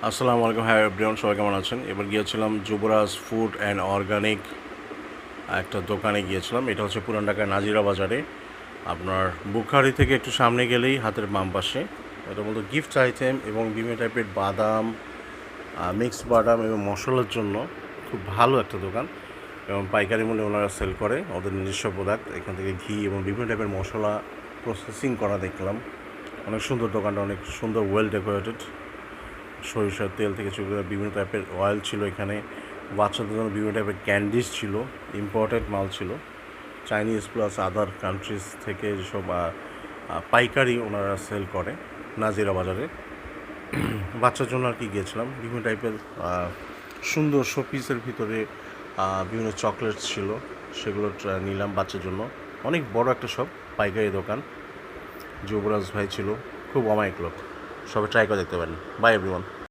আসসালামু আলাইকুম। হ্যাঁ এভরিওয়ান, সবাই কেমন আছেন? এবার গিয়েছিলাম যুবরাজ ফুড অ্যান্ড অর্গানিক একটা দোকানে গিয়েছিলাম। এটা হচ্ছে পুরান ঢাকার নাজিরা বাজারে, আপনার বুখারি থেকে একটু সামনে গেলেই হাতের বাম পাশে। এটা মূলত গিফট আইটেম এবং বিভিন্ন টাইপের বাদাম, মিক্স বাদাম এবং মশলার জন্য খুব ভালো একটা দোকান, এবং পাইকারি মূল্যে ওনারা সেল করে ওদের নিজস্ব প্রোডাক্ট। এখান থেকে ঘি এবং বিভিন্ন টাইপের মশলা প্রসেসিং করা দেখলাম। অনেক সুন্দর দোকানটা, অনেক সুন্দর, ওয়েল ডেকোরেটেড। সরিষার তেল থেকে শুরু করে বিভিন্ন টাইপের অয়েল ছিল এখানে। বাচ্চাদের জন্য বিভিন্ন টাইপের ক্যান্ডিজ ছিল, ইম্পোর্টেড মাল ছিল, চাইনিজ প্লাস আদার কান্ট্রিজ থেকে যেসব পাইকারি ওনারা সেল করে নাজিরা বাজারে। বাচ্চার জন্য আর কি গিয়েছিলাম, বিভিন্ন টাইপের সুন্দর শোপিসের ভিতরে বিভিন্ন চকলেটস ছিল, সেগুলো নিলাম বাচ্চার জন্য। অনেক বড় একটা সব পাইকারি দোকান। যুবরাজ ভাই ছিল, খুব অমায়িক লোক। সবাই ট্রাই করে দেখতে পারেন। By everyone.